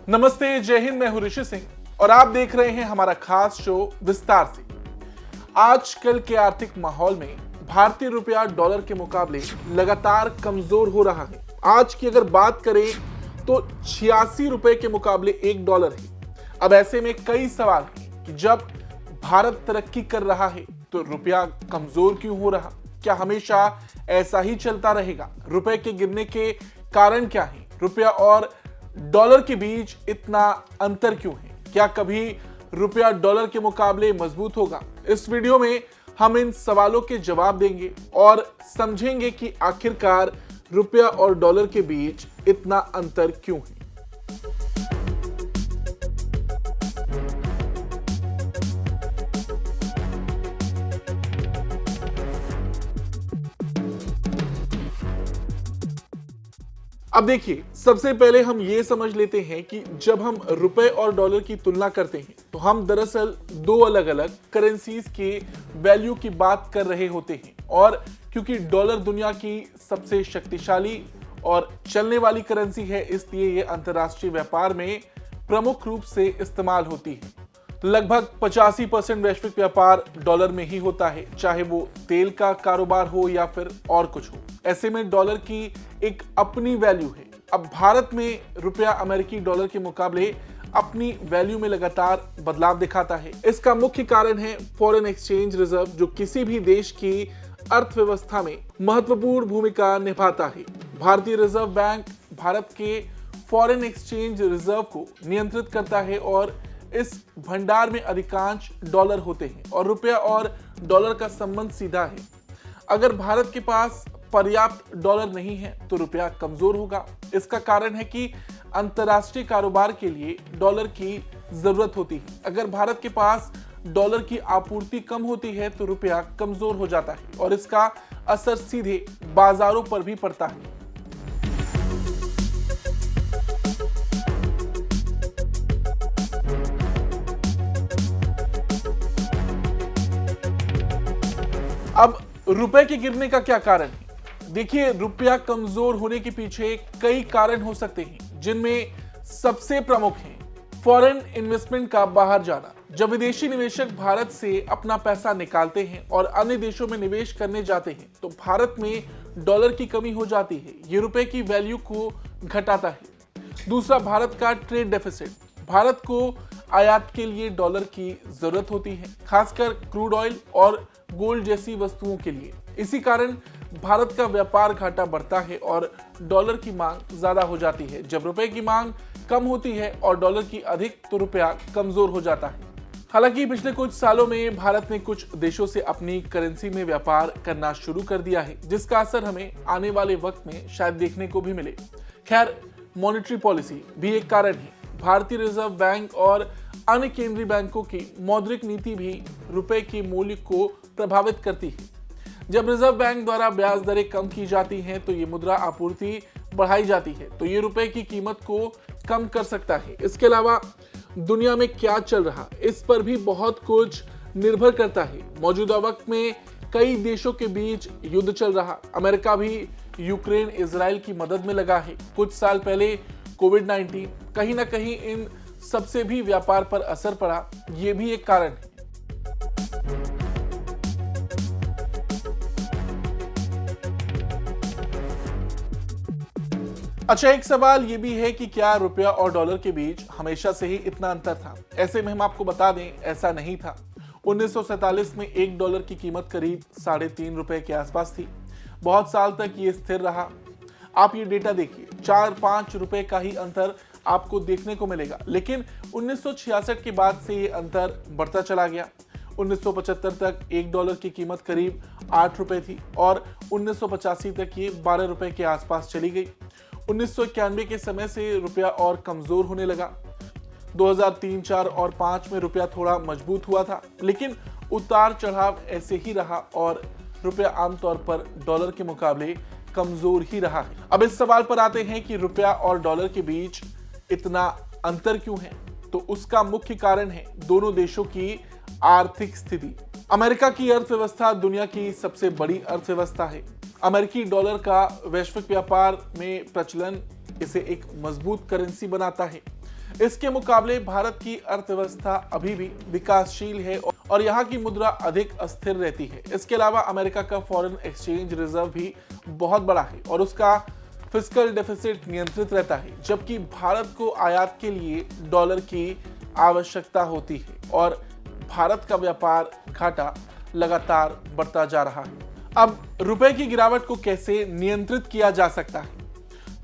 नमस्ते, जय हिंद। मैं हूं ऋषि सिंह और आप देख रहे हैं हमारा खास शो विस्तार से। आजकल के आर्थिक माहौल में भारतीय रुपया डॉलर के मुकाबले लगातार कमजोर हो रहा है। आज की अगर बात करें तो 86 रुपए के मुकाबले $1 है। अब ऐसे में कई सवाल हैं कि जब भारत तरक्की कर रहा है तो रुपया कमजोर क्यों हो रहा? क्या हमेशा ऐसा ही चलता रहेगा? रुपए के गिरने के कारण क्या है? रुपया और डॉलर के बीच इतना अंतर क्यों है? क्या कभी रुपया डॉलर के मुकाबले मजबूत होगा? इस वीडियो में हम इन सवालों के जवाब देंगे और समझेंगे कि आखिरकार रुपया और डॉलर के बीच इतना अंतर क्यों है। अब देखिए, सबसे पहले हम ये समझ लेते हैं कि जब हम रुपए और डॉलर की तुलना करते हैं तो हम दरअसल दो अलग अलग करेंसीज के वैल्यू की बात कर रहे होते हैं। और क्योंकि डॉलर दुनिया की सबसे शक्तिशाली और चलने वाली करेंसी है, इसलिए ये अंतर्राष्ट्रीय व्यापार में प्रमुख रूप से इस्तेमाल होती है। लगभग 85% वैश्विक व्यापार डॉलर में ही होता है, चाहे वो तेल का कारोबार हो या फिर और कुछ हो। ऐसे में डॉलर की एक अपनी वैल्यू है। अब भारत में रुपया अमेरिकी डॉलर के मुकाबले अपनी वैल्यू में लगातार बदलाव दिखाता है। इसका मुख्य कारण है फॉरेन एक्सचेंज रिजर्व, जो किसी भी देश की अर्थव्यवस्था में महत्वपूर्ण भूमिका निभाता है। भारतीय रिजर्व बैंक भारत के फॉरेन एक्सचेंज रिजर्व को नियंत्रित करता है और इस भंडार में अधिकांश डॉलर होते हैं और रुपया और डॉलर का संबंध सीधा है। अगर भारत के पास पर्याप्त डॉलर नहीं है तो रुपया कमजोर होगा। इसका कारण है कि अंतर्राष्ट्रीय कारोबार के लिए डॉलर की जरूरत होती है। अगर भारत के पास डॉलर की आपूर्ति कम होती है तो रुपया कमजोर हो जाता है और इसका असर सीधे बाजारों पर भी पड़ता है। अब रुपए के गिरने का क्या कारण है? देखिए, रुपया कमजोर होने के पीछे कई कारण हो सकते हैं, जिनमें सबसे प्रमुख है फॉरेन इन्वेस्टमेंट का बाहर जाना। जब विदेशी निवेशक भारत से अपना पैसा निकालते हैं और अन्य देशों में निवेश करने जाते हैं तो भारत में डॉलर की कमी हो जाती है। ये रुपए की वैल्यू को घटाता है। दूसरा, भारत का ट्रेड डेफिसिट। भारत को आयात के लिए डॉलर की जरूरत होती है, खासकर क्रूड ऑयल और गोल्ड जैसी वस्तुओं के लिए। इसी कारण भारत का व्यापार घाटा बढ़ता है और डॉलर की मांग ज्यादा हो जाती है। जब रुपए की मांग कम होती है और डॉलर की अधिक तो रुपया कमजोर हो जाता है। हालांकि पिछले कुछ सालों में भारत ने कुछ देशों से अपनी करेंसी में व्यापार करना शुरू कर दिया है, जिसका असर हमें आने वाले वक्त में शायद देखने को भी मिले। खैर, मॉनेटरी पॉलिसी भी एक कारण है। भारतीय रिजर्व बैंक और अन्य केंद्रीय बैंकों की मौद्रिक नीति भी रुपए के मूल्य को प्रभावित करती है। जब रिजर्व बैंक द्वारा ब्याज दरें कम की जाती हैं तो ये मुद्रा आपूर्ति बढ़ाई जाती है, तो ये रुपए की कीमत को कम कर सकता है। इसके अलावा दुनिया में क्या चल रहा, इस पर भी बहुत कुछ निर्भर करता है। मौजूदा वक्त में कई देशों के बीच युद्ध चल रहा। अमेरिका भी यूक्रेन इजराइल की मदद में लगा है। कुछ साल पहले कोविड-19, कहीं ना कहीं इन सबसे भी व्यापार पर असर पड़ा। ये भी एक कारण है। अच्छा, एक सवाल ये भी है कि क्या रुपया और डॉलर के बीच हमेशा से ही इतना अंतर था? ऐसे में हम आपको बता दें, ऐसा नहीं था। 1947 में $1 की कीमत करीब ₹3.5 के आसपास थी। बहुत साल तक ये स्थिर रहा। आप ये डेटा देखिए, 4-5 रुपए का ही अंतर आपको देखने को मिलेगा। लेकिन 1966 के बाद से ये अंतर बढ़ता चला गया। 1975 तक $1 की कीमत करीब 8 रुपए थी और 1985 तक ये 12 रुपए के आसपास चली गई। 1991 के समय से रुपया और कमजोर होने लगा। 2003, 4 और 5 में रुपया थोड़ा मजबूत हुआ था, लेकिन उतार चढ़ाव ऐसे ही रहा और रुपया आमतौर पर डॉलर के मुकाबले कमजोर ही रहा है। अब इस सवाल पर आते हैं कि रुपया और डॉलर के बीच इतना अंतर क्यों है? तो उसका मुख्य कारण है दोनों देशों की आर्थिक स्थिति। अमेरिका की अर्थव्यवस्था दुनिया की सबसे बड़ी अर्थव्यवस्था है। अमेरिकी डॉलर का वैश्विक व्यापार में प्रचलन इसे एक मजबूत करेंसी बनाता है। इसके मुकाबले भारत की अर्थव्यवस्था अभी भी विकासशील है और यहाँ की मुद्रा अधिक अस्थिर रहती है। इसके अलावा अमेरिका का फॉरेन एक्सचेंज रिजर्व भी बहुत बड़ा है और उसका फिस्कल डेफिसिट नियंत्रित रहता है, जबकि भारत को आयात के लिए डॉलर की आवश्यकता होती है और भारत का व्यापार घाटा लगातार बढ़ता जा रहा है। अब रुपए की गिरावट को कैसे नियंत्रित किया जा सकता है?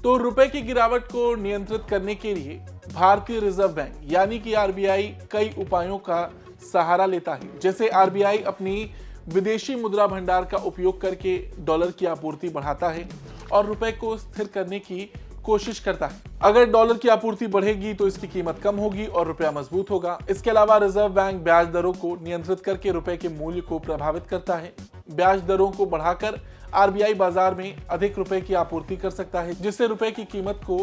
तो रुपए की गिरावट को नियंत्रित करने के लिए भारतीय रिजर्व बैंक यानी कि आरबीआई कई उपायों का सहारा लेता है। जैसे आरबीआई अपनी विदेशी मुद्रा भंडार का उपयोग करके डॉलर की आपूर्ति बढ़ाता है और रुपए को स्थिर करने की कोशिश करता है। अगर डॉलर की आपूर्ति बढ़ेगी तो इसकी कीमत कम होगी और रुपया मजबूत होगा। इसके अलावा रिजर्व बैंक ब्याज दरों को नियंत्रित करके रुपए के मूल्य को प्रभावित करता है। ब्याज दरों को बढ़ाकर आरबीआई बाजार में अधिक रुपए की आपूर्ति कर सकता है, जिससे रुपए की कीमत को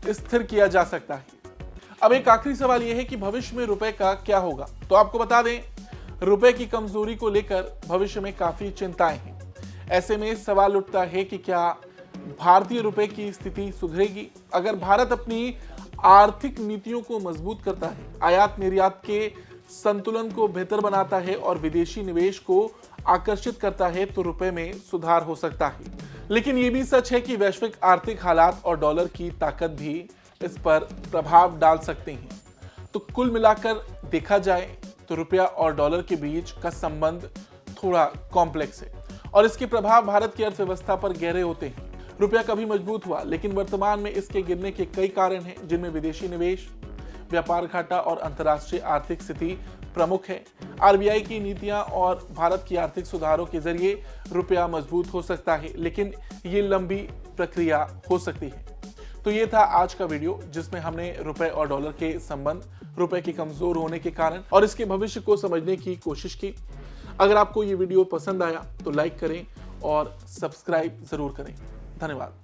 स्थिर किया जा सकता है। अब एक आखिरी सवाल यह है कि भविष्य में रुपए का क्या होगा? तो आपको बता दें, रुपए की कमजोरी को लेकर भविष्य में काफी चिंताएं हैं। ऐसे में सवाल उठता है कि क्या भारतीय रुपए की स्थिति सुधरेगी? अगर भारत अपनी आर्थिक नीतियों को मजबूत करता है, आयात निर्यात के संतुलन को बेहतर बनाता है और विदेशी निवेश को आकर्षित करता है, तो रुपए में सुधार हो सकता है। लेकिन यह भी सच है कि वैश्विक आर्थिक हालात और डॉलर की ताकत भी इस पर प्रभाव डाल सकते हैं। तो कुल मिलाकर देखा जाए तो रुपया और डॉलर के बीच का संबंध थोड़ा कॉम्प्लेक्स है और इसके प्रभाव भारत की अर्थव्यवस्था पर गहरे होते हैं। रुपया कभी मजबूत हुआ, लेकिन वर्तमान में इसके गिरने के कई कारण हैं, जिनमें विदेशी निवेश, व्यापार घाटा और अंतर्राष्ट्रीय आर्थिक स्थिति प्रमुख है। आरबीआई की नीतियां और भारत की आर्थिक सुधारों के जरिए रुपया मजबूत हो सकता है, लेकिन ये लंबी प्रक्रिया हो सकती है। तो ये था आज का वीडियो, जिसमें हमने रुपए और डॉलर के संबंध, रुपए के कमजोर होने के कारण और इसके भविष्य को समझने की कोशिश की। अगर आपको ये वीडियो पसंद आया तो लाइक करें और सब्सक्राइब जरूर करें। धन्यवाद।